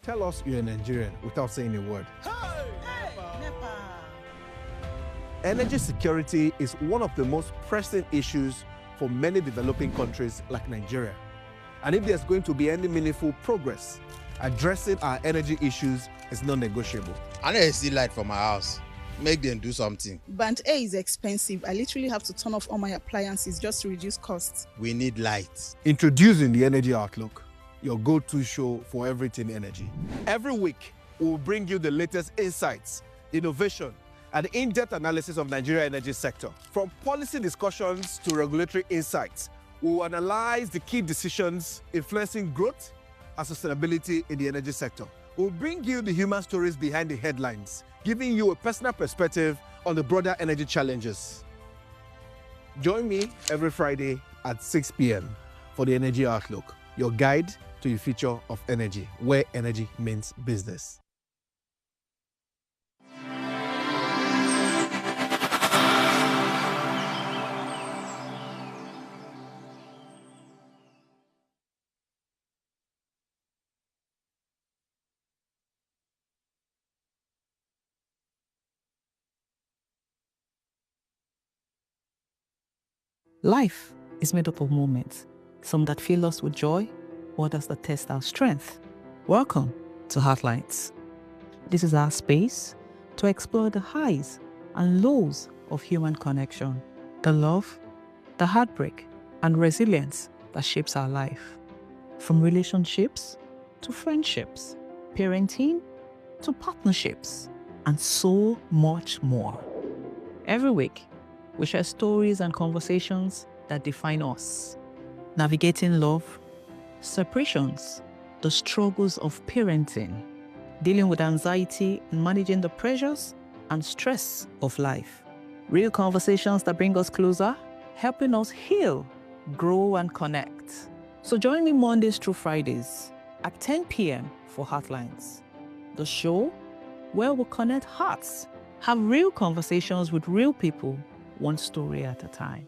Tell us you're a Nigerian without saying a word. Hey, NEPA. Energy security is one of the most pressing issues for many developing countries like Nigeria. And if there's going to be any meaningful progress, addressing our energy issues is non-negotiable. I need to see light from my house. Make them do something. Band A is expensive. I literally have to turn off all my appliances just to reduce costs. We need light. Introducing the Energy Outlook, your go-to show for everything energy. Every week, we'll bring you the latest insights, innovation, and in-depth analysis of Nigeria's energy sector. From policy discussions to regulatory insights, we will analyze the key decisions influencing growth and sustainability in the energy sector. We'll bring you the human stories behind the headlines, giving you a personal perspective on the broader energy challenges. Join me every Friday at 6 p.m. for the Energy Outlook, your guide to the future of energy, where energy means business. Life is made up of moments, some that fill us with joy, others that test our strength. Welcome to Heartlines. This is our space to explore the highs and lows of human connection, the love, the heartbreak, and resilience that shapes our life. From relationships to friendships, parenting to partnerships, and so much more. Every week, we share stories and conversations that define us, navigating love, separations, the struggles of parenting, dealing with anxiety and managing the pressures and stress of life. Real conversations that bring us closer, helping us heal, grow, and connect. So join me Mondays through Fridays at 10 p.m. for Heartlines, the show where we connect hearts, have real conversations with real people, one story at a time.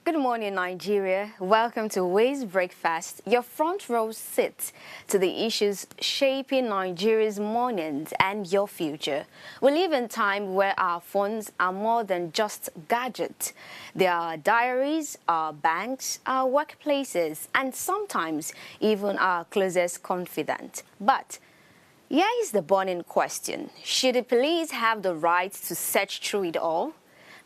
Good morning, Nigeria. Welcome to Ways Breakfast, your front row seat to the issues shaping Nigeria's mornings and your future. We live in a time where our phones are more than just gadgets. They are our diaries, our banks, our workplaces, and sometimes even our closest confidant. But here is the burning question. Should the police have the right to search through it all?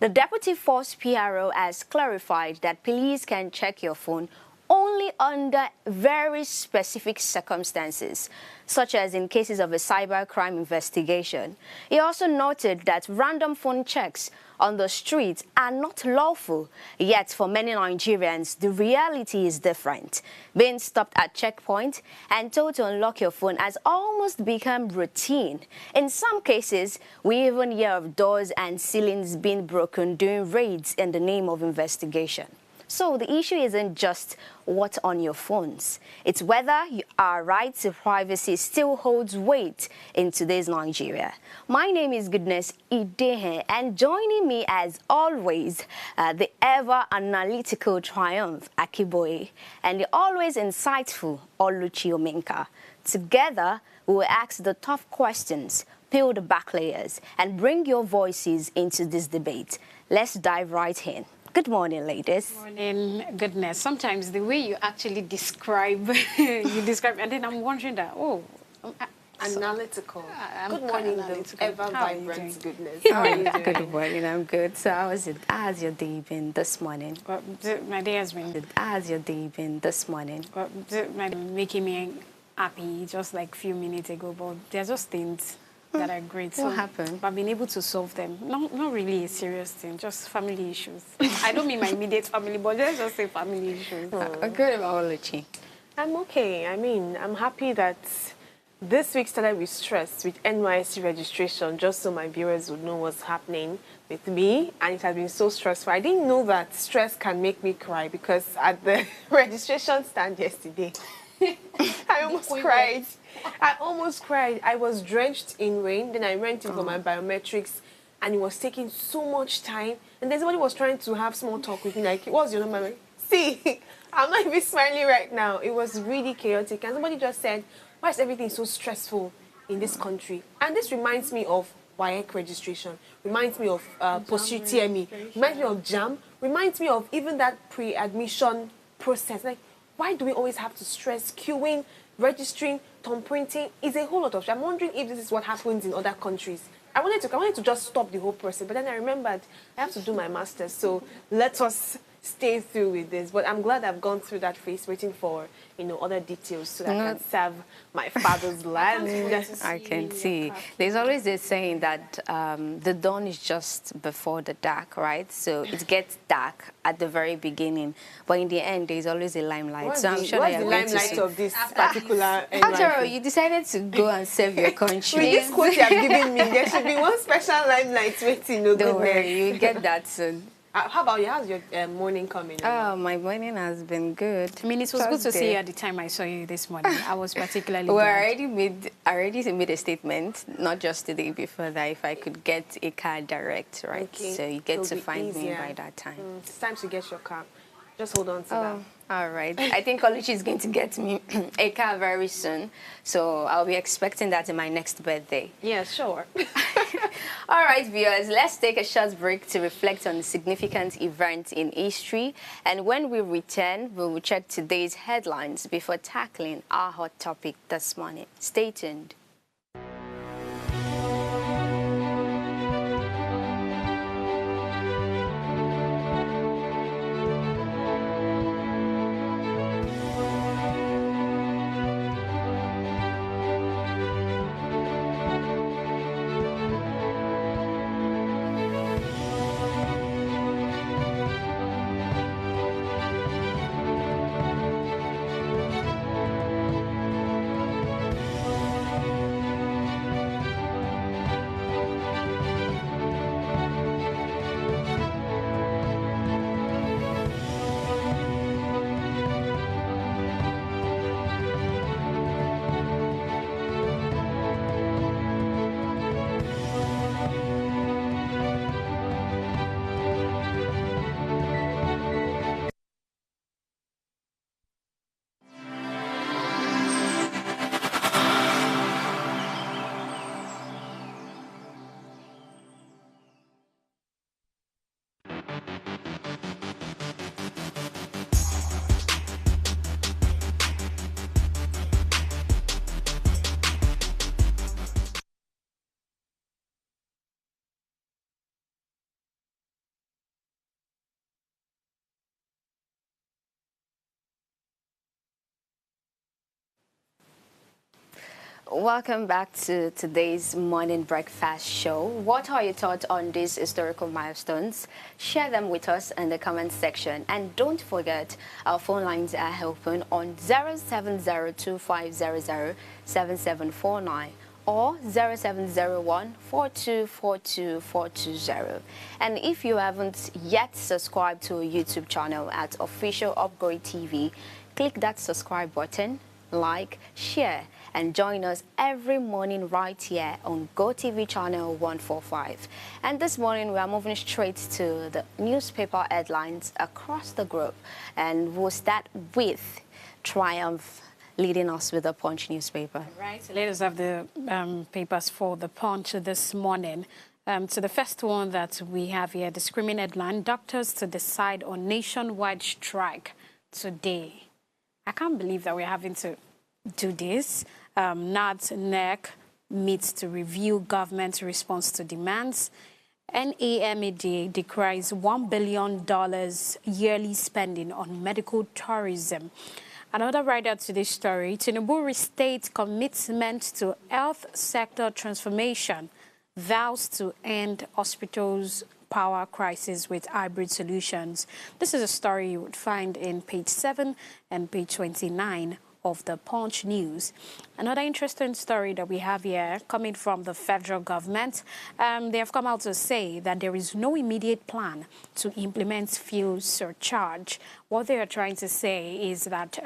The Deputy Force PRO has clarified that police can check your phone only under very specific circumstances, such as in cases of a cybercrime investigation. He also noted that random phone checks on the streets are not lawful, yet for many Nigerians, the reality is different. Being stopped at checkpoint and told to unlock your phone has almost become routine. In some cases, we even hear of doors and ceilings being broken during raids in the name of investigation. So the issue isn't just what's on your phones. It's whether our right to privacy still holds weight in today's Nigeria. My name is Goodness Idehe, and joining me as always, the ever analytical Triumph Akiboye and the always insightful Oluchi Omenka. Together, we will ask the tough questions, peel the back layers, and bring your voices into this debate. Let's dive right in. Good morning, ladies. Good morning, Goodness. Sometimes the way you actually describe, and then I'm wondering that, Analytical. I'm Good quite morning, the analytical. ever How are you vibrant doing? goodness. How How are you doing? Good morning, I'm good. So how's your day been this morning? Well, my day has been How's your day been this morning? making me happy just like a few minutes ago, but they're just things that are great. What happened? I've been able to solve them. Not really a serious thing, just family issues. I don't mean my immediate family, but let's just say family issues. Good about Oluchi. I'm okay. I mean, I'm happy that this week started with stress, with NYSC registration, just so my viewers would know what's happening with me. And it has been so stressful. I didn't know that stress can make me cry because at the registration stand yesterday, I almost cried. I almost cried. I was drenched in rain. Then I went in for my biometrics, and it was taking so much time. And then somebody was trying to have small talk with me, like, what's your number? See, I'm not even smiling right now. It was really chaotic. And somebody just said, why is everything so stressful in this country? And this reminds me of WAEC registration, reminds me of post TME, reminds me of JAM, reminds me of even that pre-admission process. Like, why do we always have to stress queuing, registering, thumb printing? It's a whole lot of. I'm wondering if this is what happens in other countries. I wanted to just stop the whole process, but then I remembered I have to do my master's, so let us stay through with this. But I'm glad I've gone through that phase, waiting for other details so that I can serve my father's land. I can see. There's always this saying that the dawn is just before the dark, right? So it gets dark at the very beginning, but in the end, there's always a limelight. What's so I'm sure that the you're going to limelight see. of this particular After all, NYC? you decided to go and serve your country. With this quote you have given me, there should be one special limelight waiting. No Don't goodness. worry, you'll get that soon. How about you? How's your morning coming? Oh, my morning has been good. I mean, it was good to Thursday. see you at the time I saw you this morning. I was particularly Well, glad. I already made a statement, not just the day before, that if I could get a car direct, right? Okay. So you get It'll to be find me easier. by that time. It's time to get your car. Just hold on to that. Oh, all right. I think Oluchi is going to get me a car very soon. So I'll be expecting that in my next birthday. Yeah, sure. All right, viewers, let's take a short break to reflect on significant events in history. And when we return, we will check today's headlines before tackling our hot topic this morning. Stay tuned. Welcome back to today's morning breakfast show. What are your thoughts on these historical milestones? Share them with us in the comment section. And don't forget, our phone lines are open on 0702500749 or 0701-4242-420. And if you haven't yet subscribed to our YouTube channel at Official Upgrade TV, click that subscribe button, like, share, and join us every morning right here on GoTV channel 145. And this morning we are moving straight to the newspaper headlines across the globe, and we'll start with Triumph leading us with the Punch newspaper. Right, so let us have the papers for the Punch this morning. So the first one that we have here, the screaming headline, doctors to decide on nationwide strike today. I can't believe that we're having to do this. NADS-NEC meets to review government's response to demands. NAMED decries $1 billion yearly spending on medical tourism. Another writer to this story, Tinubu restates commitment to health sector transformation, vows to end hospitals' power crisis with hybrid solutions. This is a story you would find in page 7 and page 29 of the Punch News. Another interesting story that we have here coming from the federal government, they have come out to say that there is no immediate plan to implement fuel surcharge. What they are trying to say is that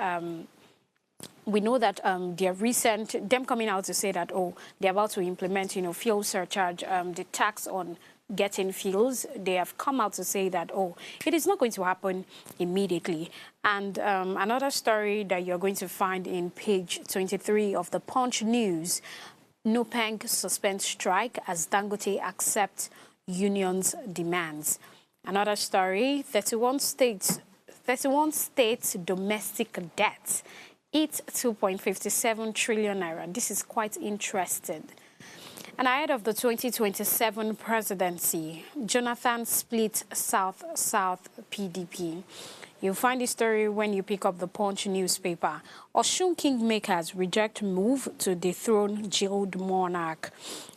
we know that them coming out to say that, oh, they're about to implement, fuel surcharge, the tax on getting fuels. They have come out to say that, oh, it is not going to happen immediately. And another story that you're going to find in page 23 of the Punch News, NUPENG suspends strike as Dangote accepts union's demands. Another story, 31 states domestic debt hit 2.57 trillion naira. This is quite interesting. And ahead of the 2027 presidency, Jonathan split South-South PDP. You'll find this story when you pick up the Punch newspaper. Osun Kingmakers reject move to dethrone jailed monarch.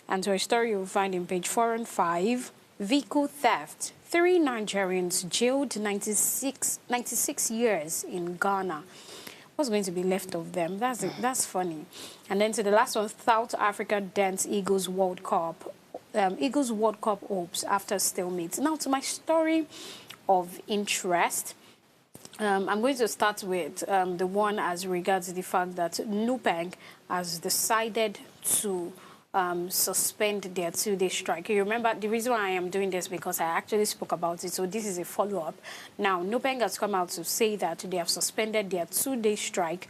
And so a story you'll find in page 4 and 5. Vehicle theft. 3 Nigerians jailed 96 years in Ghana. What's going to be left of them? That's funny. And then to the last one, South Africa dents Eagles World Cup. Eagles World Cup hopes after stalemate. Now to my story of interest. I'm going to start with the one as regards the fact that NUPENG has decided to suspend their 2-day strike. You remember the reason why I am doing this because I actually spoke about it, so this is a follow-up. Now, NUPENG has come out to say that they have suspended their 2-day strike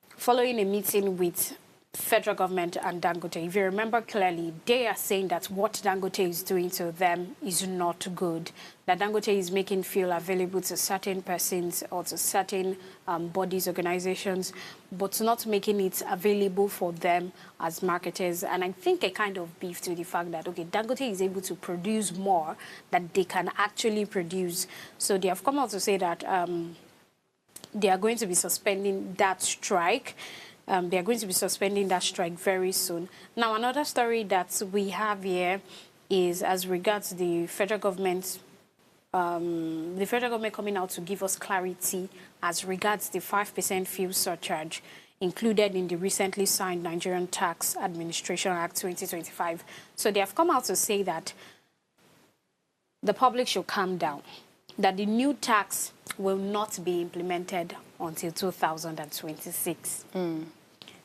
following a meeting with federal government and Dangote. If you remember clearly, they are saying that what Dangote is doing to them is not good. That Dangote is making fuel available to certain persons or to certain bodies, organizations, but not making it available for them as marketers. And I think a kind of beef to the fact that, okay, Dangote is able to produce more than they can actually produce. So they have come out to say that they are going to be suspending that strike. They are going to be suspending that strike very soon. Now, another story that we have here is as regards the federal government coming out to give us clarity as regards the 5% fuel surcharge included in the recently signed Nigerian Tax Administration Act 2025. So they have come out to say that the public should calm down, that the new tax will not be implemented until 2026.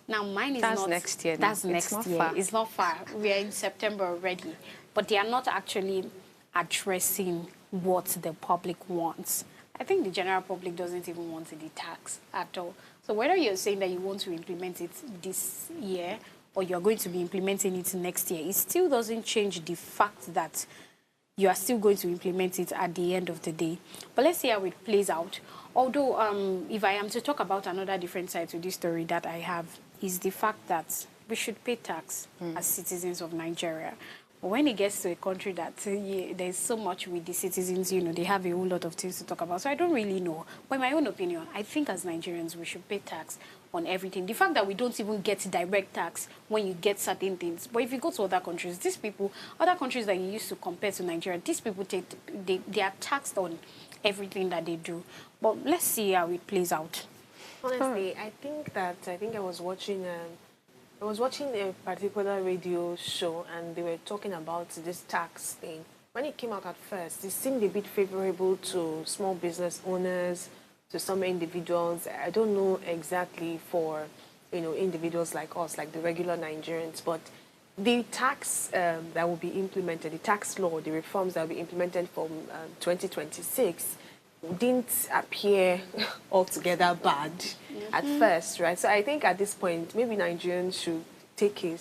Now, mine is That's next year. That's next year. Far. It's not far. We are in September already. But they are not actually addressing what the public wants. I think the general public doesn't even want the tax at all. So whether you're saying that you want to implement it this year or you're going to be implementing it next year, it still doesn't change the fact that you are still going to implement it at the end of the day. But let's see how it plays out. Although, if I am to talk about another different side to this story that I have, is the fact that we should pay tax as citizens of Nigeria. But when it gets to a country that there's so much with the citizens, they have a whole lot of things to talk about. So I don't really know. But in my own opinion, I think as Nigerians, we should pay tax on everything. The fact that we don't even get direct tax when you get certain things. But if you go to other countries, these people, other countries that you used to compare to Nigeria, these people, they are taxed on everything that they do. But let's see how it plays out. Honestly, I think I was watching a particular radio show and they were talking about this tax thing. When it came out at first, it seemed a bit favorable to small business owners, to some individuals. I don't know exactly for, individuals like us, like the regular Nigerians, but the tax that will be implemented, the tax law, the reforms that will be implemented from 2026 didn't appear altogether bad at first, right? So I think at this point, maybe Nigerians should take a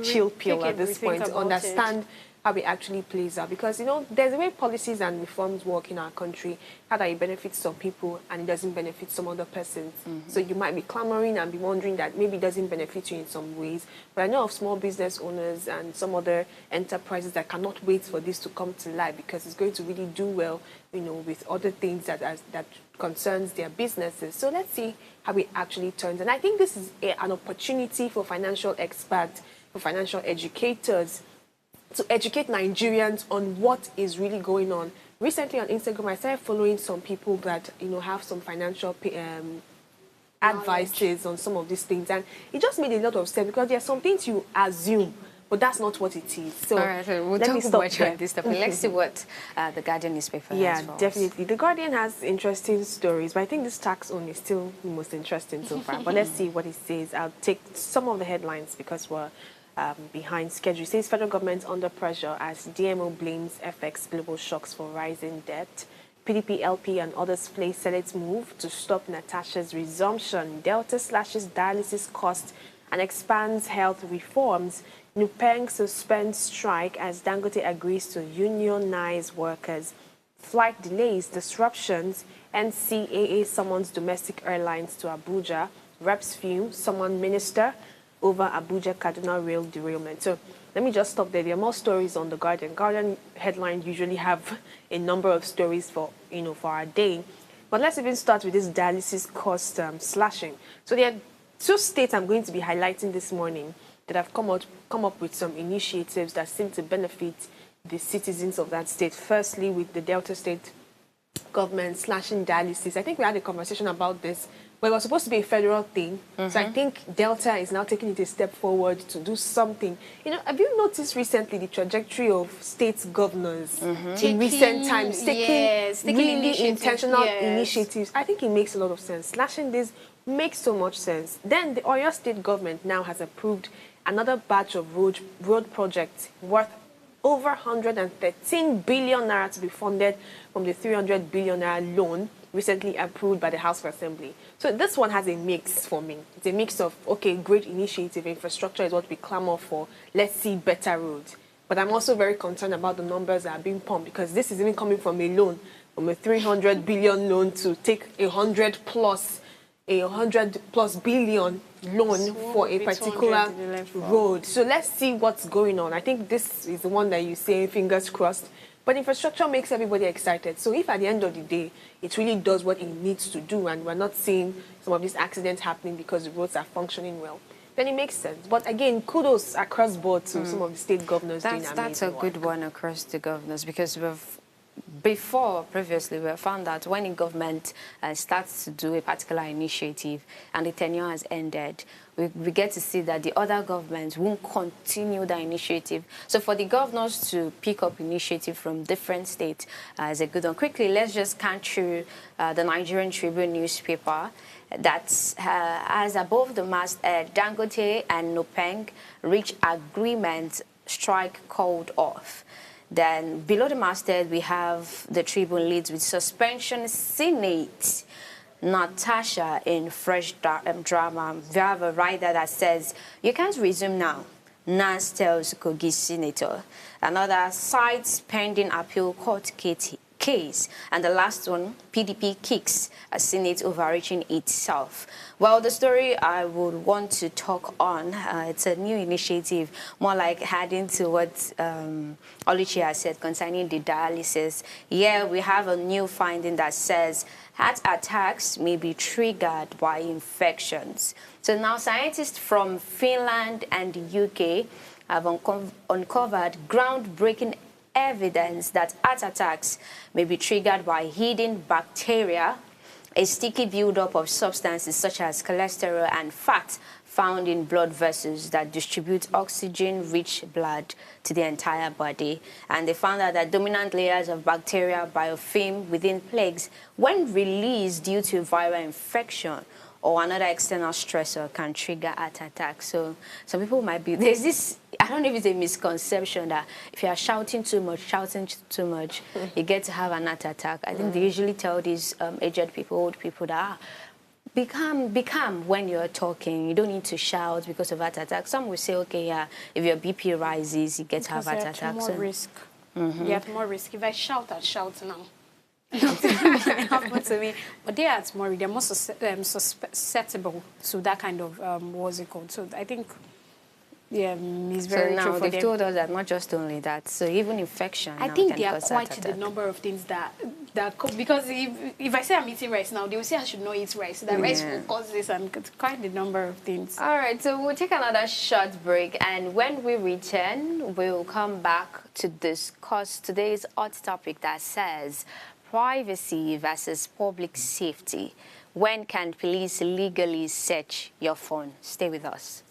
chill pill at this point to understand how it actually plays out. Because, you know, there's a way policies and reforms work in our country, how that it benefits some people and it doesn't benefit some other persons. So you might be clamoring and be wondering that maybe it doesn't benefit you in some ways. But I know of small business owners and some other enterprises that cannot wait for this to come to life because it's going to really do well, you know, with other things that concerns their businesses. So let's see how it actually turns. And I think this is an opportunity for financial experts, for financial educators, to educate Nigerians on what is really going on. Recently on Instagram, I started following some people that, you know, have some financial advices on some of these things. And it just made a lot of sense because there are some things you assume, but that's not what it is. So all right, we'll talk about this topic. Let's see what the Guardian newspaper has for us. Definitely. The Guardian has interesting stories, but I think this tax one is still the most interesting so far. But let's see what it says. I'll take some of the headlines because we're behind schedule. It says federal government under pressure as DMO blames FX global shocks for rising debt. PDP, LP and others place Senate move to stop Natasha's resumption. Delta slashes dialysis cost and expands health reforms. Nupeng suspends strike as Dangote agrees to unionize workers. Flight delays, disruptions. NCAA summons domestic airlines to Abuja. Reps fume, summon minister over Abuja Kaduna rail derailment. So let me just stop there. There are more stories on the Guardian. Guardian headlines usually have a number of stories for, you know, for our day. But let's even start with this dialysis cost slashing. So there are two states I'm going to be highlighting this morning that have come up with some initiatives that seem to benefit the citizens of that state. Firstly, with the Delta State government slashing dialysis. I think we had a conversation about this, but it was supposed to be a federal thing. So I think Delta is now taking it a step forward to do something. You know, have you noticed recently the trajectory of state governors in recent times taking really intentional initiatives? I think it makes a lot of sense. Slashing this makes so much sense. Then the Oyo State government now has approved another batch of road projects worth over 113 billion naira to be funded from the 300 billion naira loan recently approved by the House of Assembly. So this one has a mix for me. It's a mix of, okay, great initiative, infrastructure is what we clamor for, let's see better roads. But I'm also very concerned about the numbers that are being pumped because this is even coming from a loan, from a 300 billion loan to take 100 plus billion loan for a particular road. So let's see what's going on. I think this is the one that you say, fingers crossed. But infrastructure makes everybody excited. So if at the end of the day, it really does what it needs to do and we're not seeing some of these accidents happening because the roads are functioning well, then it makes sense. But again, kudos across board to some of the state governors doing amazing That's a good one across the governors because previously, we found that when a government starts to do a particular initiative and the tenure has ended, we get to see that the other governments won't continue the initiative. So for the governors to pick up initiative from different states is a good one. Quickly, let's just scan through the Nigerian Tribune newspaper that has above the masthead, Dangote and Nupeng reach agreement, strike called off. Then below the masthead, we have the Tribune leads with suspension Senate. Natasha in fresh drama. We have a writer that says, you can't resume now. Nas tells Kogi senator. Another cites pending appeal court case. And the last one, PDP kicks a Senate overreaching itself. Well, the story I would want to talk on, it's a new initiative, more like adding to what Oluchi has said concerning the dialysis. Yeah, we have a new finding that says heart attacks may be triggered by infections. So now scientists from Finland and the UK have uncovered groundbreaking evidence that heart attacks may be triggered by hidden bacteria, a sticky buildup of substances such as cholesterol and fat found in blood vessels that distribute oxygen-rich blood to the entire body. And they found out that dominant layers of bacterial biofilm within plaques, when released due to viral infection or another external stressor, can trigger heart attacks. So some people might be, there's this, I don't know if it's a misconception that if you are shouting too much, you get to have an heart attack. I think they usually tell these aged people, old people that Be calm when you're talking. You don't need to shout because of heart attack. Some will say, okay, yeah, if your BP rises, you get to have heart attacks. More risk. You have more risk. If I shout, I'll shout now. Nothing can happen to me. But they are they're more susceptible to that kind of, what's it called? So I think, yeah, it's very so true now for they've told us that not just only that, so even infection. I think there are quite the number of things that because if I say I'm eating rice now, they will say I should not eat rice. That rice will cause this, and it's quite the number of things. All right, so we'll take another short break, and when we return, we'll come back to discuss today's hot topic that says privacy versus public safety. When can police legally search your phone? Stay with us.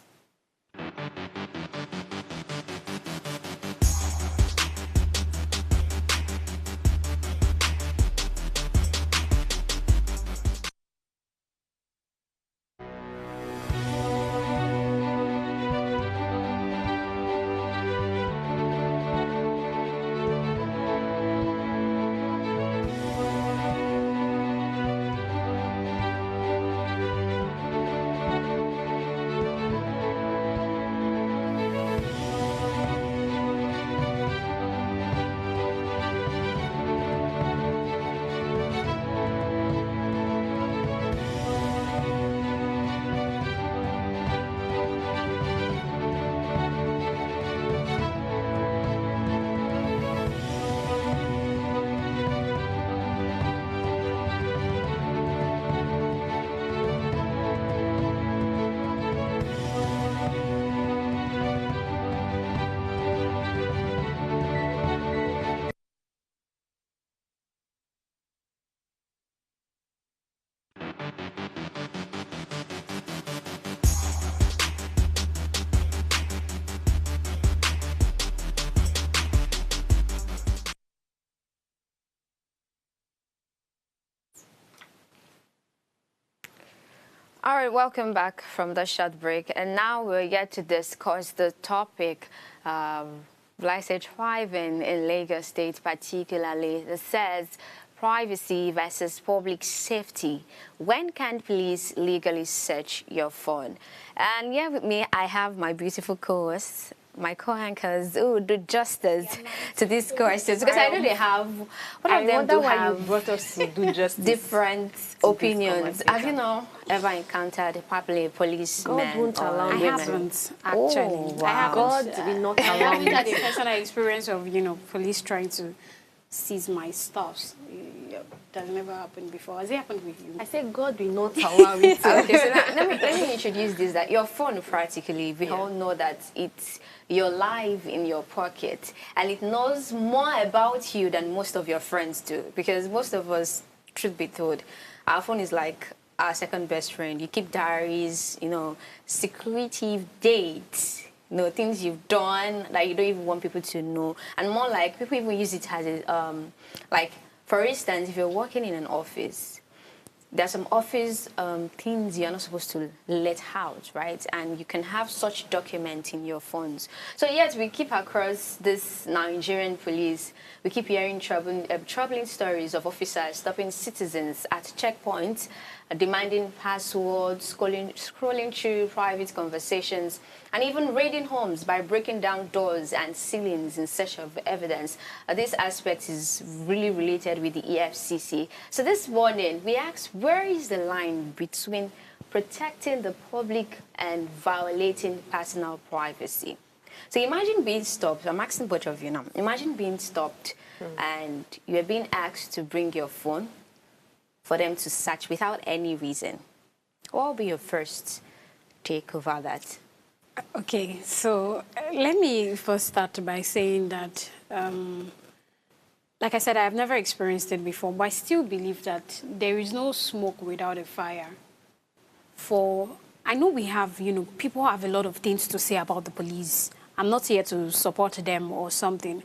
All right, welcome back from the short break. And now we're yet to discuss the topic, like say, thriving in Lagos State particularly, that says privacy versus public safety. When can police legally search your phone? And here with me, I have my beautiful co-hosts, my co-anchors who do justice to these questions, because I know they have, I wonder why you brought us to do justice. Different opinions. Have you ever encountered probably a policeman? God won't allow I women. haven't, actually. Oh, wow. I haven't. God will not I allow haven't had me. a personal experience of, police trying to seize my stuff. That's never happened before. Has it happened with you? I said God will not allow it. Okay, so let me introduce this, that your phone practically, we all know that it's your life in your pocket, and it knows more about you than most of your friends do, because most of us, truth be told, our phone is like our second best friend. You keep diaries, secretive dates, things you've done that you don't even want people to know, and more like people even use it as a, like, for instance, if you're working in an office, there are some office things you're not supposed to let out, right? And you can have such documents in your phones. So yet we keep across this Nigerian police, we keep hearing troubling stories of officers stopping citizens at checkpoints, demanding passwords, scrolling through private conversations, and even raiding homes by breaking down doors and ceilings in search of evidence. This aspect is really related with the EFCC. So this morning, we asked, where is the line between protecting the public and violating personal privacy? So imagine being stopped. I'm asking both of you now. Imagine being stopped and you're being asked to bring your phone for them to search without any reason. What will be your first take over that? Okay, so let me first start by saying that, like I said, I've never experienced it before, but I still believe that there is no smoke without a fire. I know we have, people have a lot of things to say about the police. I'm not here to support them or something,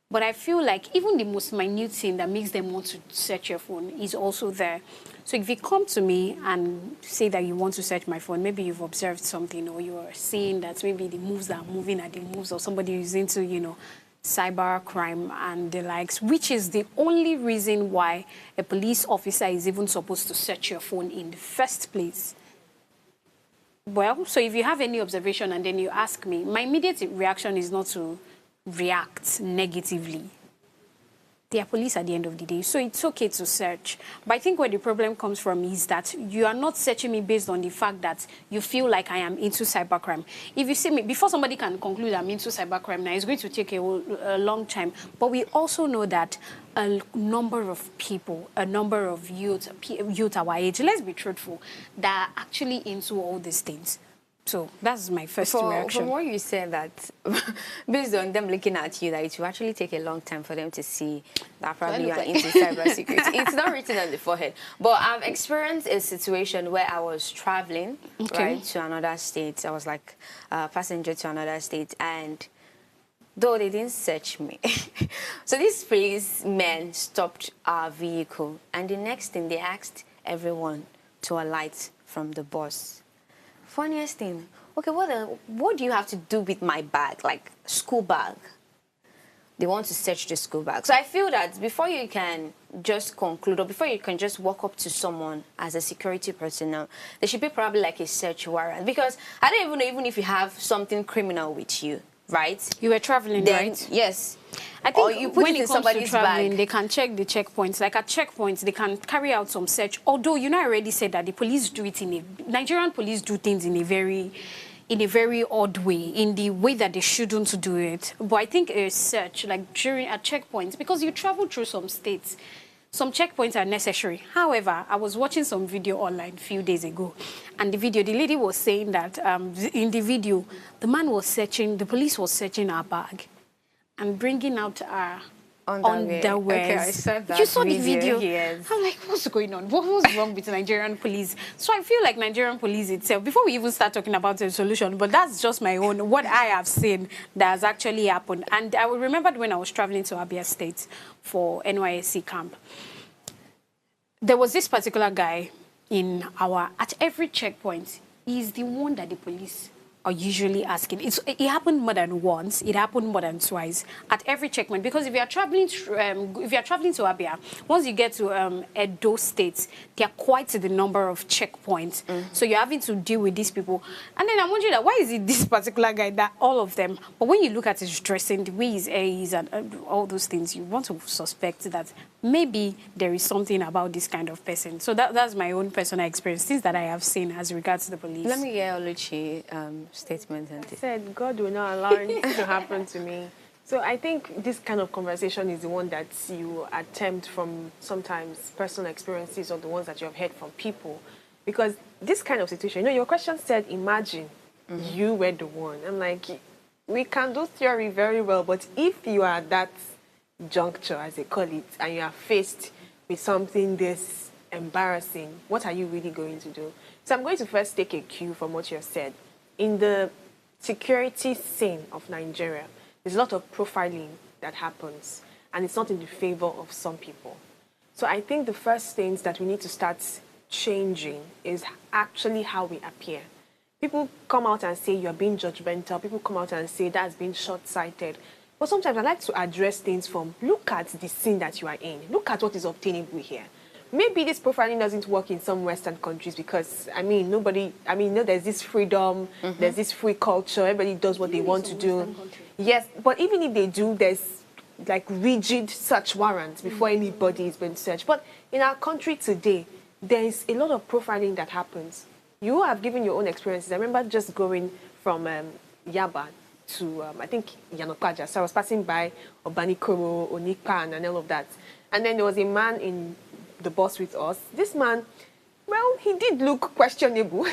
but I feel like even the most minute thing that makes them want to search your phone is also there. So if you come to me and say that you want to search my phone, maybe you've observed something, or you're seeing that maybe the moves are moving at the moves, or somebody is into, cyber crime and the likes, which is the only reason why a police officer is even supposed to search your phone in the first place. Well, so if you have any observation and then you ask me, my immediate reaction is not to react negatively. They are police at the end of the day, so it's okay to search. But I think where the problem comes from is that you are not searching me based on the fact that you feel like I am into cybercrime. If you see me, before somebody can conclude I'm into cybercrime now, it's going to take a long time. But we also know that a number of people, a number of youth our age, let's be truthful, that are actually into all these things. So that's my first reaction. From what you said, that based on them looking at you, that it will actually take a long time for them to see that probably you are into cybersecurity. It's not written on the forehead. But I've experienced a situation where I was traveling right, to another state. I was like a passenger to another state, and though they didn't search me. So these policemen stopped our vehicle, and the next thing, they asked everyone to alight from the bus. Funniest thing, okay, what do you have to do with my bag, like school bag? They want to search the school bag. So I feel that before you can just conclude, or before you can just walk up to someone as a security personnel, there should be probably like a search warrant. Because I don't even know, even if you have something criminal with you, right? You were traveling, then, right? Yes. I think or you put when it in it comes somebody's to traveling, bag. they can check the checkpoints. Like at checkpoints, they can carry out some search. Although, you know, I already said that the police do it Nigerian police do things in a very odd way, in the way that they shouldn't do it. But I think a search, like at checkpoints, because you travel through some states, some checkpoints are necessary. However, I was watching some video online a few days ago, and the lady was saying that in the video, the police was searching our bag and bringing out our underwear. Okay, I saw that. You saw the video? Yes. I'm like, what's going on? What was wrong with the Nigerian police? So I feel like Nigerian police itself, before we even start talking about the solution, but that's just my own, what I have seen that has actually happened. And I remembered when I was traveling to Abia State for NYSC camp, there was this particular guy at every checkpoint, he's the one that the police are usually asking. It happened more than once. It happened more than twice at every checkpoint. Because if you are traveling to Abia, once you get to Edo State, there are quite the number of checkpoints. So you're having to deal with these people. And then I'm wondering that why is it this particular guy that all of them? But when you look at his dressing, the way his hair is, and all those things, you want to suspect that maybe there is something about this kind of person. So that's my own personal experience, things that I have seen as regards to the police. Let me hear Oluchi statement. I said, God will not allow it to happen to me. So I think this kind of conversation is the one that you attempt from sometimes personal experiences or the ones that you have heard from people. Because this kind of situation, you know, your question said, imagine you were the one. I'm like, we can do theory very well, but if you are at that juncture, as they call it, and you are faced with something this embarrassing, what are you really going to do? So I'm going to first take a cue from what you have said. In the security scene of Nigeria, there's a lot of profiling that happens, and it's not in the favor of some people. So I think the first things that we need to start changing is actually how we appear. People come out and say you're being judgmental. People come out and say that's being short-sighted. But sometimes I like to address things from, look at the scene that you are in. Look at what is obtainable here. Maybe this profiling doesn't work in some Western countries because, there's this freedom, there's this free culture, everybody does what they want to do. Yes, but even if they do, there's like rigid search warrants before anybody is being searched. But in our country today, there is a lot of profiling that happens. You have given your own experiences. I remember just going from Yaba to, I think, Yanopaja. So I was passing by Obanikoro, Onipan, and all of that. And then there was a man in the bus with us. This man, well, he did look questionable.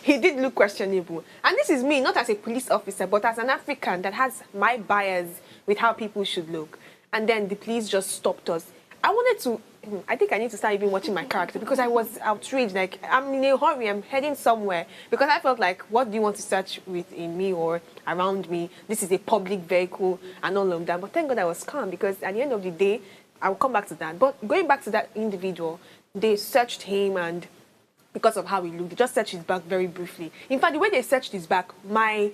He did look questionable. And this is me, not as a police officer, but as an African that has my bias with how people should look. And then the police just stopped us. I think I need to start even watching my character because I was outraged. Like, I'm in a hurry, I'm heading somewhere. Because I felt like, what do you want to search within me or around me? This is a public vehicle and all of that. But thank God I was calm because at the end of the day, I'll come back to that. But going back to that individual, they searched him, and because of how he looked, they just searched his back very briefly. In fact, the way they searched his back, my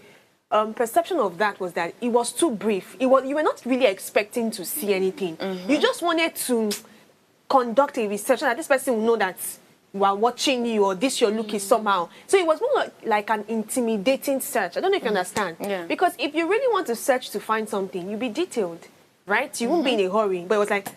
perception of that was that it was too brief. You were not really expecting to see anything. You just wanted to conduct a research so that this person will know that while watching you or this your look is somehow. So it was more like an intimidating search. I don't know if you understand. Yeah. Because if you really want to search to find something, you'll be detailed, right? You won't be in a hurry. But it was like,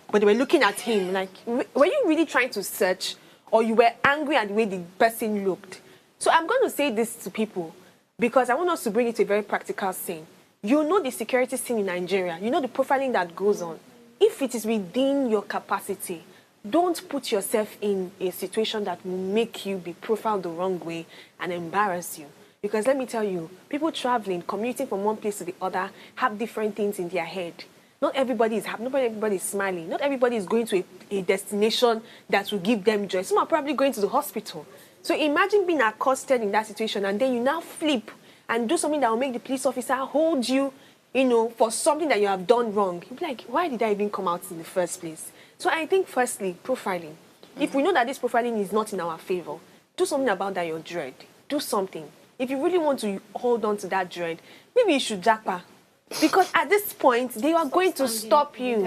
but they were looking at him. Like, were you really trying to search, or you were angry at the way the person looked? So I'm going to say this to people because I want us to bring it to a very practical scene. You know the security scene in Nigeria. You know the profiling that goes on. If it is within your capacity, don't put yourself in a situation that will make you be profiled the wrong way and embarrass you. Because let me tell you, people traveling, commuting from one place to the other, have different things in their head. Not everybody is happy, not everybody is smiling. Not everybody is going to a destination that will give them joy. Some are probably going to the hospital. So imagine being accosted in that situation and then you now flip and do something that will make the police officer hold you, you know, for something that you have done wrong. You'll be like, why did I even come out in the first place? So I think, firstly, profiling. If we know that this profiling is not in our favor, do something about that, your dread. Do something. If you really want to hold on to that dread, maybe you should jackpot. Because at this point, they are going to stop you.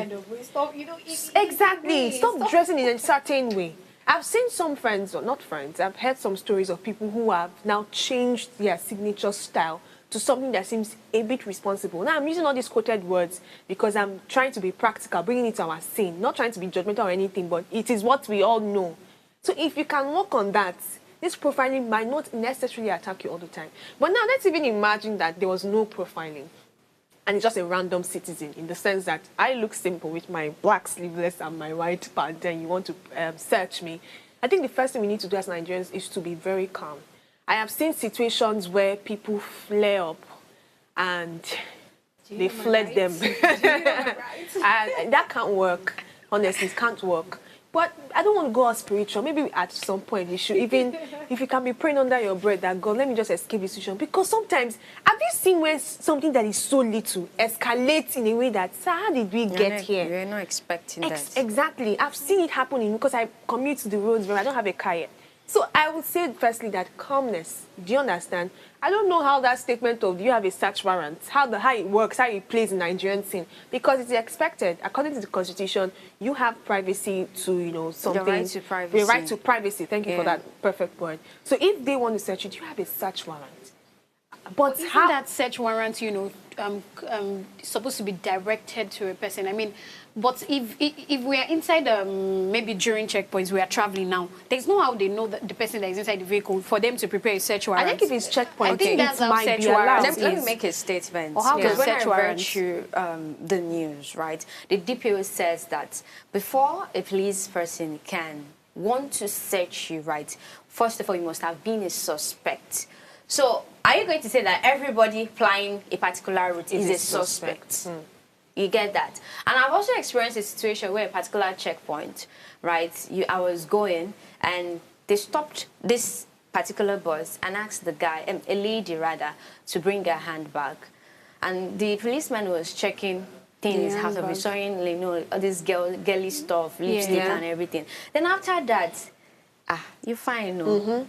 Exactly. Stop dressing in a certain way. I've seen some friends, or not friends, I've heard some stories of people who have now changed their signature style to something that seems a bit responsible. Now, I'm using all these quoted words because I'm trying to be practical, bringing it to our scene, not trying to be judgmental or anything, but it is what we all know. So if you can work on that, this profiling might not necessarily attack you all the time. But now, let's even imagine that there was no profiling, and it's just a random citizen, in the sense that I look simple with my black sleeveless and my white pant, and you want to search me. I think the first thing we need to do as Nigerians is to be very calm. I have seen situations where people flare up and they fled them. That can't work. Honestly, it can't work. But I don't want to go all spiritual. Maybe at some point we should even, if you can be praying under your breath that God, let me just escape this situation. Because sometimes, have you seen when something that is so little escalates in a way that, so how did we get here? You're not expecting that. Exactly. I've seen it happening because I commute to the roads where I don't have a car yet. So I would say, firstly, that calmness. Do you understand? I don't know how that statement of, do you have a search warrant, how it works, how it plays in Nigerian scene, because it's expected. According to the Constitution, you have privacy to, you know, something. The right to privacy. The right to privacy. Thank you for that perfect word. So if they want to search you, do you have a search warrant? But isn't how that search warrant, you know, supposed to be directed to a person? I mean, but if we are inside, maybe during checkpoints, we are traveling now, there's no how they know that the person that is inside the vehicle for them to prepare a search warrant. I think if it's checkpoint, I think that's how search Let warrant me make a statement. Or how Because when I search read warrant through the news, right, the DPO says that before a police person can want to search you, right, first of all, you must have been a suspect. So are you going to say that everybody flying a particular route is a suspect? You get that? And I've also experienced a situation where a particular checkpoint, right, I was going and they stopped this particular bus and asked the guy, a lady rather, to bring her handbag. And the policeman was checking things out of it, showing, you know, all this girly stuff, lipstick and everything. Then after that, you fine, no?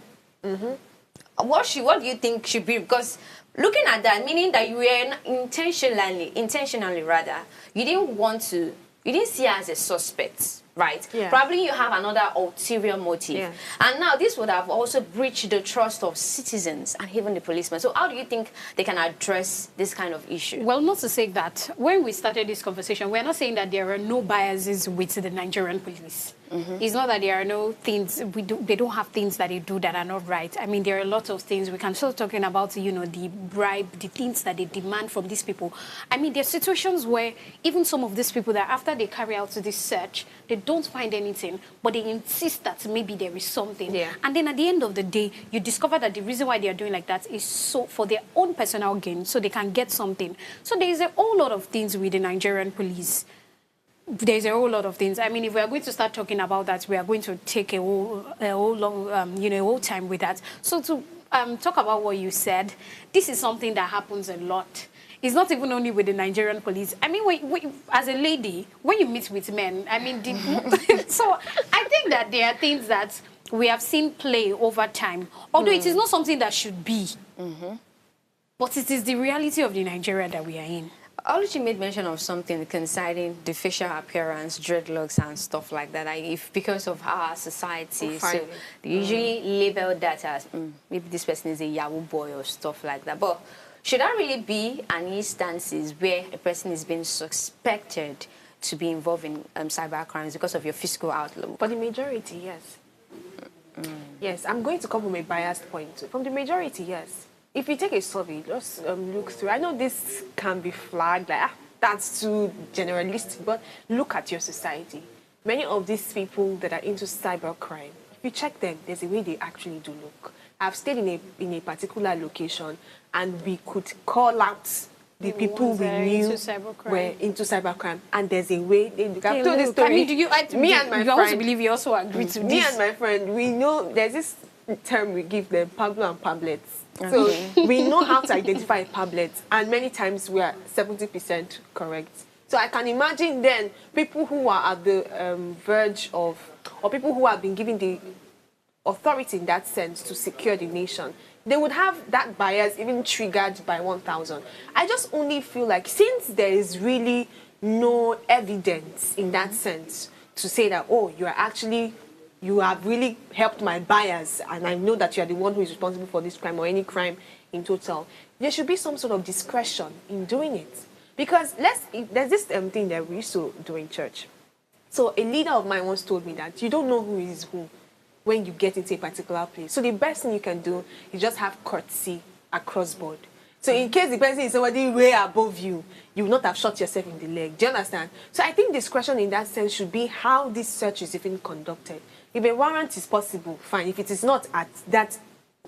What do you think should be? Because looking at that, meaning that you were intentionally rather, you didn't see her as a suspect, right? Yeah. Probably you have another ulterior motive. Yeah. And now this would have also breached the trust of citizens and even the policemen. So how do you think they can address this kind of issue? Well, not to say that. When we started this conversation, we're not saying that there are no biases with the Nigerian police. It's not that there are no things, they don't have things that they do that are not right. I mean, there are a lot of things. We can start talking about, you know, the bribe, the things that they demand from these people. I mean, there are situations where even some of these people that after they carry out this search, they don't find anything, but they insist that maybe there is something. Yeah. And then at the end of the day, you discover that the reason why they are doing like that is so for their own personal gain, so they can get something. So there is a whole lot of things with the Nigerian police. There's a whole lot of things. I mean, if we are going to start talking about that, we are going to take a whole long, you know, a whole time with that. So to talk about what you said, this is something that happens a lot. It's not even only with the Nigerian police. I mean, as a lady, when you meet with men, I mean, so I think that there are things that we have seen play over time, although it is not something that should be. But it is the reality of the Nigeria that we are in. Oluchi made mention of something concerning the facial appearance, dreadlocks and stuff like that. If because of our society, so they usually label that as maybe this person is a Yahoo boy or stuff like that. But should that really be an instances where a person is being suspected to be involved in cyber crimes because of your physical outlook? For the majority, yes. Yes, I'm going to come from a biased point. From the majority, yes. If you take a survey, just look through. I know this can be flagged, like, that's too generalistic, but look at your society. Many of these people that are into cybercrime, if you check them, there's a way they actually do look. I've stayed in a particular location, and we could call out the people we knew were into cybercrime, and there's a way they look. I've told this story. I mean, me and my friend, also believe you also agree to this. Me and my friend, we know there's this term we give them, Pablo and Pablets. So we know how to identify a Pablet, and many times we are 70% correct. So I can imagine then people who are at the verge of, or people who have been given the authority in that sense to secure the nation, they would have that bias even triggered by 1,000. I just only feel like since there is really no evidence in that sense to say that, oh, you have really helped my bias, and I know that you are the one who is responsible for this crime or any crime in total, there should be some sort of discretion in doing it. Because there's this thing that we used to do in church. So a leader of mine once told me that you don't know who is who when you get into a particular place. So the best thing you can do is just have courtesy across board. So in case the person is somebody way above you, you will not have shot yourself in the leg. Do you understand? So I think discretion in that sense should be how this search is even conducted. If a warrant is possible, fine. If it is not at that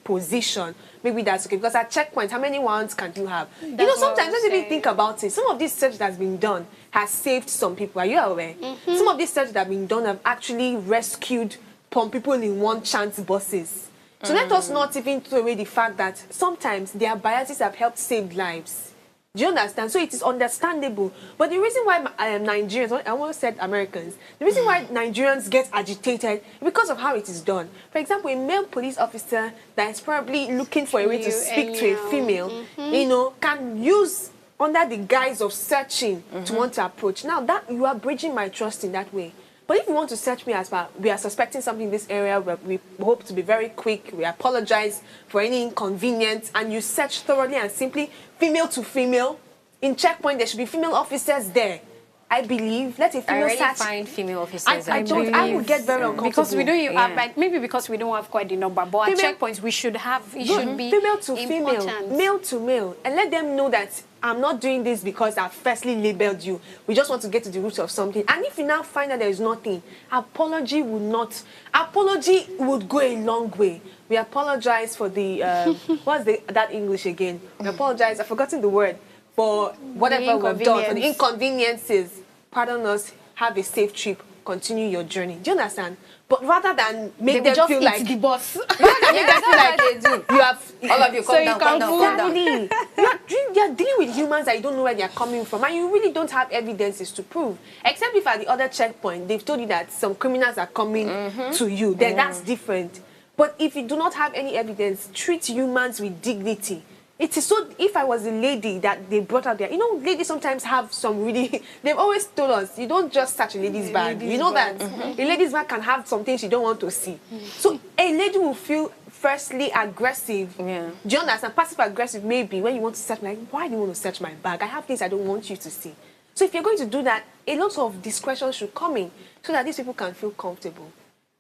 position, maybe that's okay. Because at checkpoint, how many warrants can you have? Sometimes let's even think about it. Some of this search that's been done has saved some people. Are you aware? Some of this search that have been done have actually rescued some people in one-chance buses. So let us not even throw away the fact that sometimes their biases have helped save lives. Do you understand? So it is understandable. But the reason why Nigerians, I almost said Americans, the reason why Nigerians get agitated is because of how it is done. For example, a male police officer that is probably looking for a way to speak to a female, can use under the guise of searching to want to approach. Now, that you are breaching my trust in that way. But if you want to search me as far, we are suspecting something in this area, we hope to be very quick, we apologize for any inconvenience, and you search thoroughly and simply female to female. In checkpoint, there should be female officers there. I believe. Let a female search. Find female officers. I would get very uncomfortable. Because we don't maybe because we don't have quite the number, but at checkpoints we should have, it should be female to female, male to male, and let them know that I'm not doing this because I've firstly labeled you. We just want to get to the root of something. And if you now find that there is nothing, apology would go a long way. We apologize for the, that English again? We apologize, I've forgotten the word, for whatever we've done, for the inconveniences. Pardon us, have a safe trip, continue your journey. Do you understand? But rather than make them feel like the boss. You have all of you come down. You're dealing with humans that you don't know where they're coming from, and you really don't have evidences to prove. Except if at the other checkpoint they've told you that some criminals are coming to you, then that's different. But if you do not have any evidence, treat humans with dignity. It is so. If I was a lady that they brought out there, ladies sometimes have some really. They've always told us you don't just search a lady's bag. You know that a lady's bag can have some things you don't want to see. So a lady will feel firstly aggressive. Yeah. Do you understand? Passive aggressive maybe when you want to search. Like, why do you want to search my bag? I have things I don't want you to see. So if you're going to do that, a lot of discretion should come in so that these people can feel comfortable.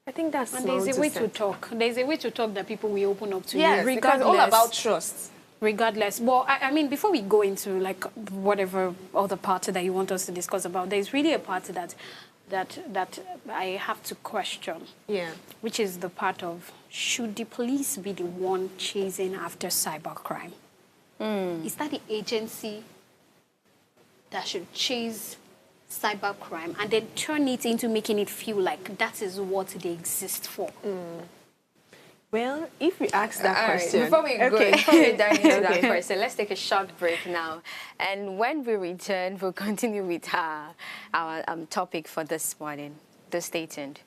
I think that's. And there's a way to talk. There's a way to talk that people will open up to you. Yes, because it's all about trust. Regardless. Well, I mean, before we go into like whatever other part that you want us to discuss about, there's really a part that I have to question. Yeah. Which is the part of, should the police be the one chasing after cybercrime? Is that the agency that should chase cybercrime and then turn it into making it feel like that is what they exist for? Well, if we ask that question... Before we dive into that question, let's take a short break now. And when we return, we'll continue with our topic for this morning. Do stay tuned.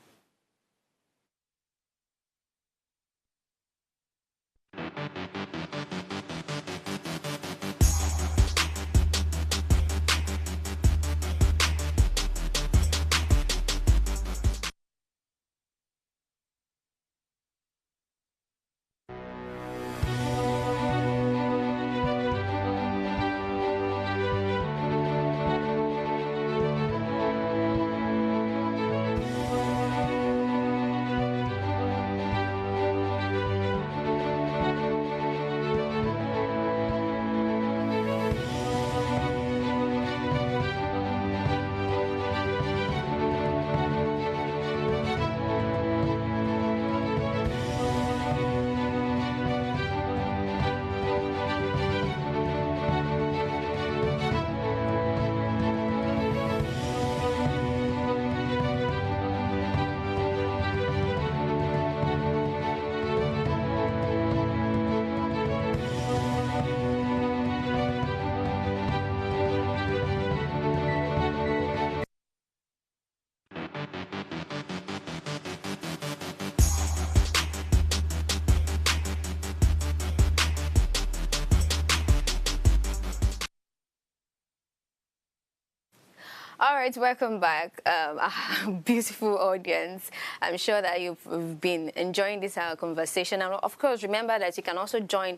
All right, welcome back, our beautiful audience. I'm sure that you've been enjoying this conversation. And of course, remember that you can also join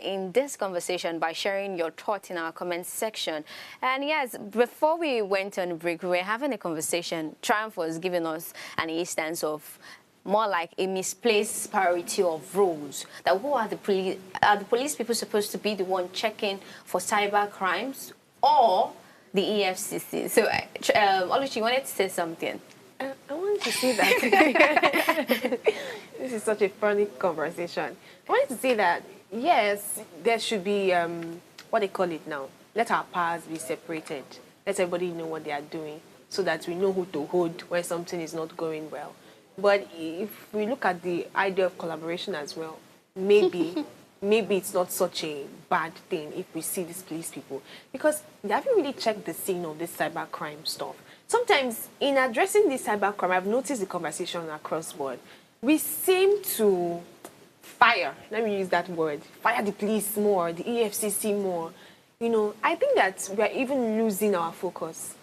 in this conversation by sharing your thoughts in our comments section. And yes, before we went on break, we were having a conversation. Triumph was giving us an instance of more like a misplaced priority of roles. That who are the police? Are the police people supposed to be the one checking for cyber crimes, or the EFCC? So, Oluchi, you wanted to say something. I wanted to say that. This is such a funny conversation. I wanted to say that, yes, there should be, what they call it now, let our powers be separated. Let everybody know what they are doing so that we know who to hold when something is not going well. But if we look at the idea of collaboration as well, maybe it's not such a bad thing if we see these police people. Because they haven't really checked the scene of this cybercrime stuff. Sometimes in addressing this cybercrime, I've noticed the conversation across board. We seem to fire, let me use that word, fire the police more, the EFCC more. You know, I think that we are even losing our focus.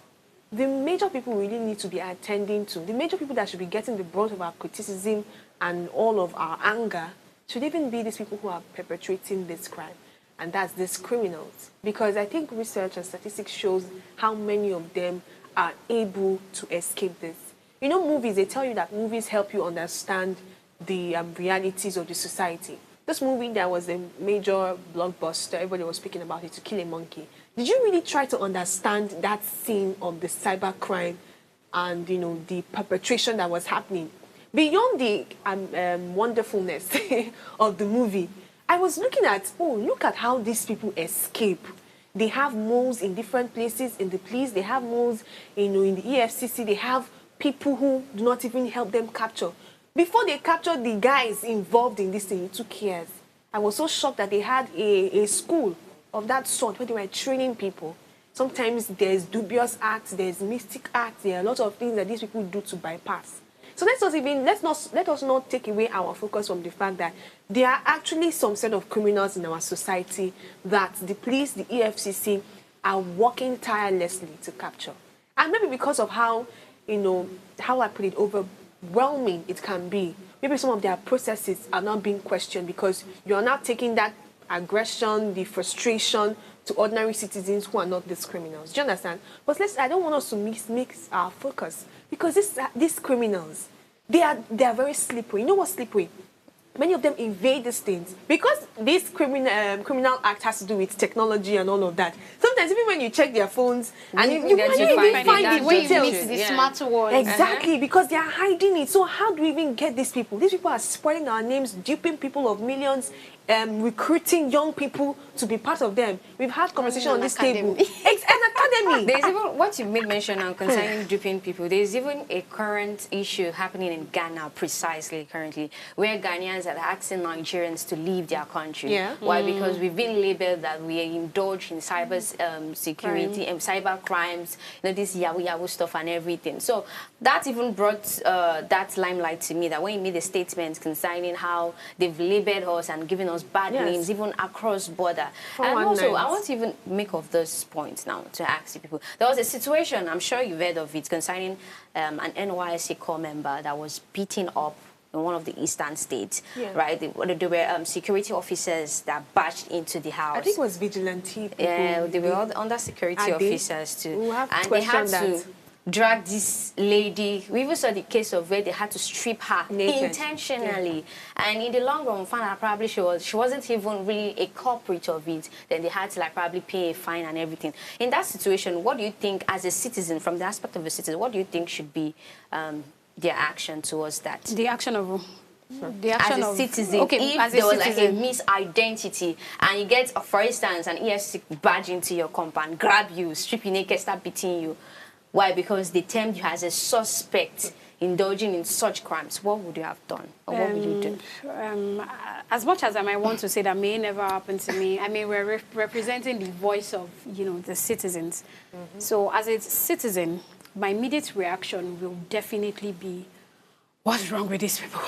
The major people we really need to be attending to, the major people that should be getting the brunt of our criticism and all of our anger, should even be these people who are perpetrating this crime, and that's these criminals. Because I think research and statistics shows how many of them are able to escape this. You know, movies, they tell you that movies help you understand the realities of the society. This movie that was a major blockbuster, everybody was speaking about it, To Kill a Monkey. Did you really try to understand that scene of the cybercrime and, you know, the perpetration that was happening? Beyond the wonderfulness of the movie, I was looking at, oh, look at how these people escape. They have moles in different places in the police. They have moles, you know, in the EFCC. They have people who do not even help them capture. Before they captured the guys involved in this thing, it took years. I was so shocked that they had a school of that sort where they were training people. Sometimes there's dubious acts, there's mystic acts. There are a lot of things that these people do to bypass. So let us not take away our focus from the fact that there are actually some set of criminals in our society that the police, the EFCC, are working tirelessly to capture. And maybe because of how, you know, how I put it, overwhelming it can be. Maybe some of their processes are not being questioned because you are not taking that aggression, the frustration to ordinary citizens who are not these criminals. Do you understand? But I don't want us to mix our focus. Because these criminals, they are very slippery. You know what's slippery? Many of them invade these things. Because this criminal act has to do with technology and all of that. Sometimes even when you check their phones, and you find the details. The smart world. Exactly, because they are hiding it. So how do we even get these people? These people are spoiling our names, duping people of millions, recruiting young people to be part of them. We've had conversation on this table. It's an academy. There's even what you made mention on concerning duping people. There's even a current issue happening in Ghana, precisely currently, where Ghanaians are asking Nigerians to leave their country. Yeah. Why? Because we've been labeled that we indulge in cyber security and cyber crimes, you know, this yahoo stuff and everything. So that even brought that limelight to me, that when you made a statement concerning how they've labeled us and given us bad names, even across border. And also, I want to even make of this point now to ask you people. There was a situation, I'm sure you've heard of it, concerning an NYSC corps member that was beaten up in one of the eastern states, right? There were security officers that barged into the house. I think it was vigilante people. Yeah, they were all under security officers too. And they had to drag this lady. We even saw the case of where they had to strip her intentionally. And in the long run, we found out probably she wasn't even really a culprit of it. Then they had to like probably pay a fine and everything. In that situation, what do you think, as a citizen, from the aspect of a citizen, what do you think should be their action towards that? The action of the action as a citizen, if as there was like a misidentity and you get, for instance, an EFCC badge into your compound, grab you, strip you naked, start beating you. Why? Because they termed you as a suspect indulging in such crimes. What would you have done? Or what would you do? As much as I might want to say that may never happen to me, I mean, we're representing the voice of, you know, the citizens. So as a citizen, my immediate reaction will definitely be, what's wrong with these people?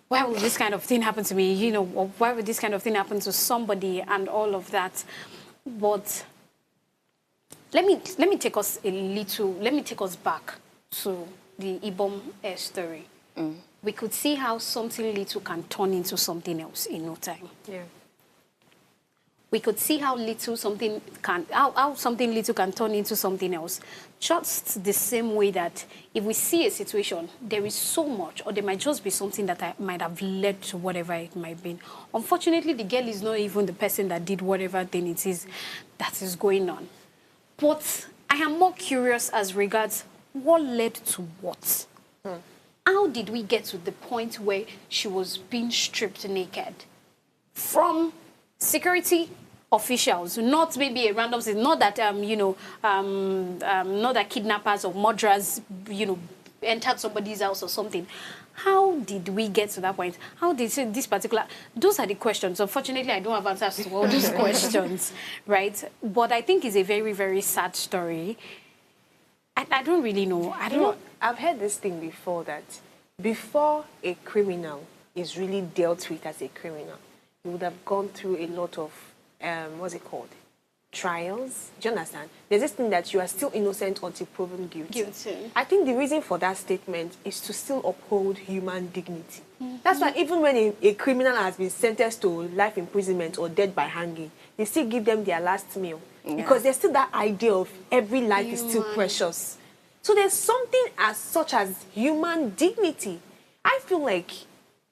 Why would this kind of thing happen to me? You know, or why would this kind of thing happen to somebody and all of that? But let me take us back to the Ibom story. We could see how something little can turn into something else in no time. Yeah. We could see how something little can turn into something else. Just the same way that if we see a situation, there is so much, or there might just be something that might have led to whatever it might be. Unfortunately, the girl is not even the person that did whatever thing it is that is going on. But I am more curious as regards what led to what. How did we get to the point where she was being stripped naked? From security officials, not maybe a random thing, not that, not that kidnappers or murderers, entered somebody's house or something. How did we get to that point? How did this particular... Those are the questions. Unfortunately, I don't have answers to all those questions, right? But I think it's a very, very sad story. I don't really know. I've heard this thing before, that before a criminal is really dealt with as a criminal, you would have gone through a lot of, what's it called? Trials. Do you understand? There's this thing that you are still innocent until proven guilty. I think the reason for that statement is to still uphold human dignity. That's why even when a criminal has been sentenced to life imprisonment or death by hanging, they still give them their last meal. Because there's still that idea of every life is still precious. So there's something as such as human dignity. I feel like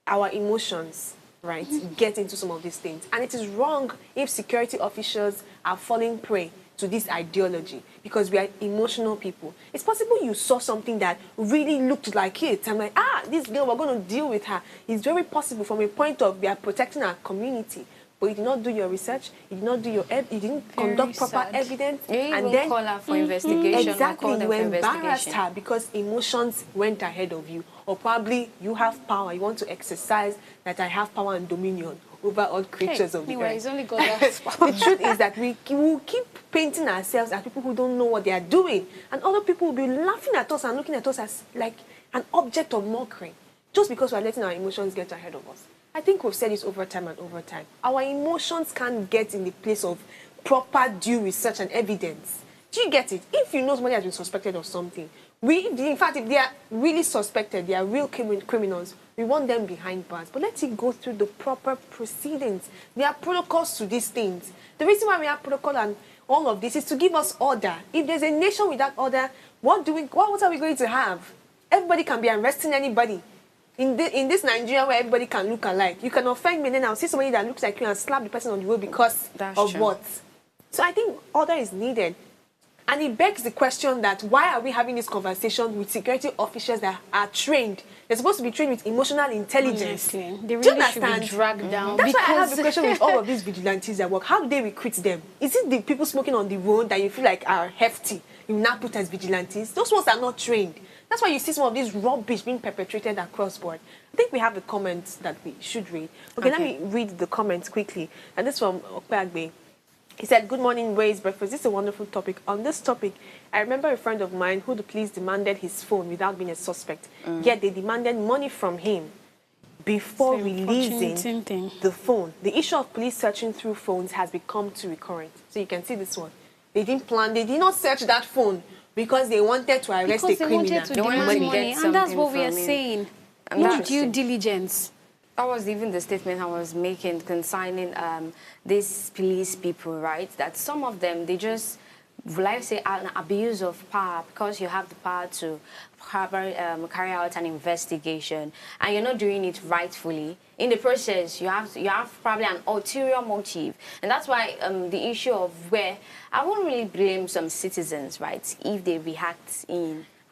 our emotions, right, get into some of these things. And it is wrong if security officials are falling prey to this ideology, because we are emotional people. It's possible you saw something that really looked like it. I'm like, this girl, we're going to deal with her. It's very possible from a point of we are protecting our community. But you did not do your research, you did not do you didn't conduct proper evidence. You and then call her for investigation. Exactly, you embarrassed her because emotions went ahead of you. Or probably you have power, you want to exercise that I have power and dominion over all creatures of the earth. It's only God has power. The truth is that we will keep painting ourselves as people who don't know what they are doing. And other people will be laughing at us and looking at us as like an object of mockery. Just because we are letting our emotions get ahead of us. I think we've said this over time and over time. Our emotions can't get in the place of proper due research and evidence. Do you get it? If you know somebody has been suspected of something, in fact, if they are really suspected, they are real criminals, we want them behind bars. But let it go through the proper proceedings. There are protocols to these things. The reason why we have protocol and all of this is to give us order. If there's a nation without order, what are we going to have? Everybody can be arresting anybody. In this Nigeria where everybody can look alike, you can offend me and then I'll see somebody that looks like you and slap the person on the road because of what? So I think order is needed. And it begs the question that why are we having this conversation with security officials that are trained? They're supposed to be trained with emotional intelligence. Honestly, they really should be dragged down. That's why I have the question with all of these vigilantes that work. How do they recruit them? Is it the people smoking on the road that you feel like are hefty, you now put as vigilantes? Those ones are not trained. That's why you see some of this rubbish being perpetrated across board. I think we have the comments that we should read. Okay. Let me read the comments quickly. And this from Okpeagbe. He said, good morning, Ways Breakfast. This is a wonderful topic. On this topic, I remember a friend of mine who the police demanded his phone without being a suspect. Yet they demanded money from him before releasing the phone. The issue of police searching through phones has become too recurrent. So you can see this one. They didn't plan, they did not search that phone because they wanted to arrest a criminal. They wanted to demand money. And that's what we are saying. No due diligence. That was even the statement I was making concerning these police people, right? That some of them, they just, like say, an abuse of power because you have the power to carry out an investigation and you're not doing it rightfully. In the process, you have probably an ulterior motive. And that's why the issue of where I won't really blame some citizens, right, if they react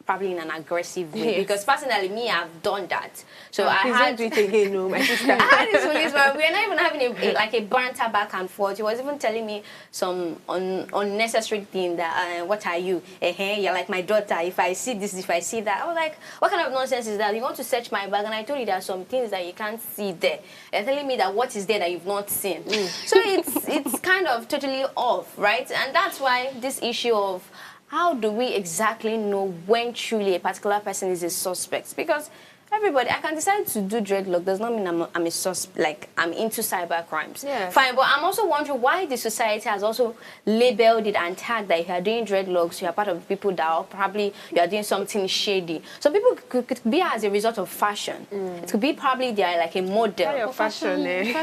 probably in an aggressive way. Yes. Because personally, me, I've done that. So I had it again, no, my sister. I had this policeman. We're not even having a banter back and forth. He was even telling me some unnecessary thing that, what are you? You're like my daughter. If I see this, if I see that. I was like, what kind of nonsense is that? You want to search my bag? And I told you there are some things that you can't see there. You're telling me that what is there that you've not seen. So it's kind of totally off, right? And that's why this issue of how do we exactly know when truly a particular person is a suspect? Because everybody, I can decide to do dreadlock. Does not mean I'm a like I'm into cyber crimes. Yeah. Fine, but I'm also wondering why the society has also labeled it and tagged that if you are doing dreadlocks, you are part of the people that are probably you are doing something shady. So people could be as a result of fashion. It could be probably they are like a model. Your fashion is We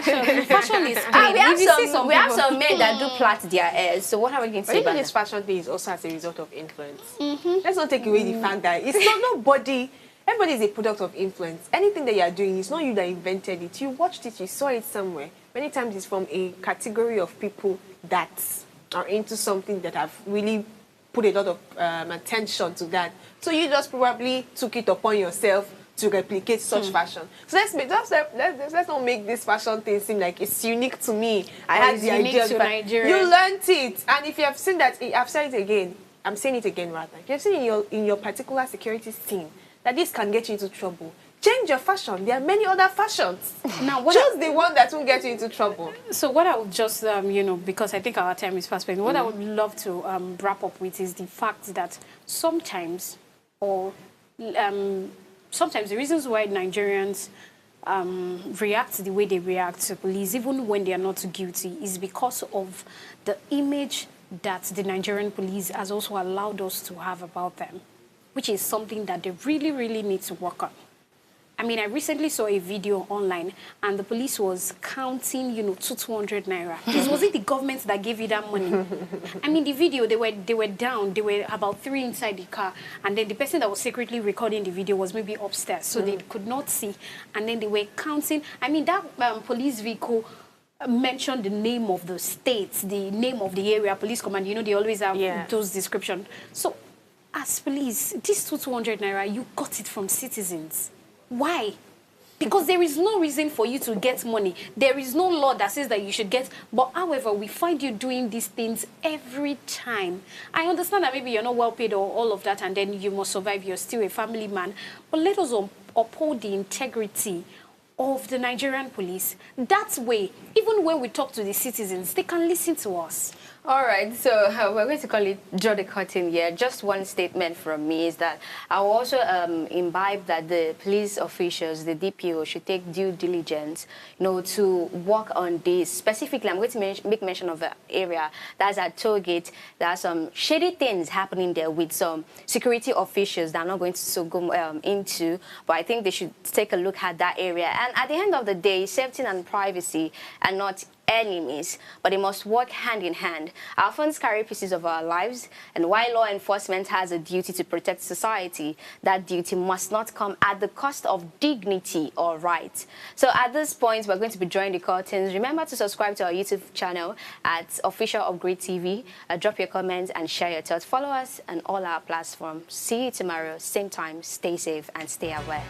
have some men that do plait their hairs. So what are we going to say about this that? fashion thing is also as a result of influence. Let's not take away the fact that it's not nobody. Everybody is a product of influence. Anything that you are doing, it's not you that invented it. You watched it, you saw it somewhere. Many times it's from a category of people that are into something that have really put a lot of attention to that. So you just probably took it upon yourself to replicate such fashion. So let's not make this fashion thing seem like it's unique to me. I had the idea to Nigeria. You learned it, and if you have seen that, I've said it again. I'm saying it again rather. If you've seen in your particular security scene that this can get you into trouble, change your fashion. There are many other fashions. Now, choose the one that won't get you into trouble. So what I would just, because I think our time is fast spent, what I would love to wrap up with is the fact that sometimes the reasons why Nigerians react the way they react to police, even when they are not guilty, is because of the image that the Nigerian police has also allowed us to have about them, which is something that they really, really need to work on. I mean, I recently saw a video online, and the police was counting, 200 naira. Was it the government that gave you that money? I mean, the video, they were down. They were about 3 inside the car, and then the person that was secretly recording the video was maybe upstairs, so they could not see. And then they were counting. I mean, that police vehicle mentioned the name of the state, the name of the area, police command. They always have those descriptions. So, as police, this 200 naira, you got it from citizens. Why? Because there is no reason for you to get money. There is no law that says that you should get. But however, we find you doing these things every time. I understand that maybe you're not well paid or all of that, and then you must survive. You're still a family man. But let us uphold the integrity of the Nigerian police. That way, even when we talk to the citizens, they can listen to us. All right, so we're going to call it draw the curtain here. Just one statement from me is that I will also imbibe that the police officials, the DPO, should take due diligence, to work on this. Specifically, I'm going to make mention of an area that's at Tollgate. There are some shady things happening there with some security officials that I'm not going to go into, but I think they should take a look at that area. And at the end of the day, safety and privacy are not enemies, but they must work hand in hand. Our phones carry pieces of our lives, and while law enforcement has a duty to protect society, that duty must not come at the cost of dignity or rights. So at this point, we're going to be drawing the curtains. Remember to subscribe to our YouTube channel at Official Upgrade TV. Drop your comments and share your thoughts. Follow us on all our platforms. See you tomorrow, same time. Stay safe and stay aware.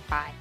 Bye.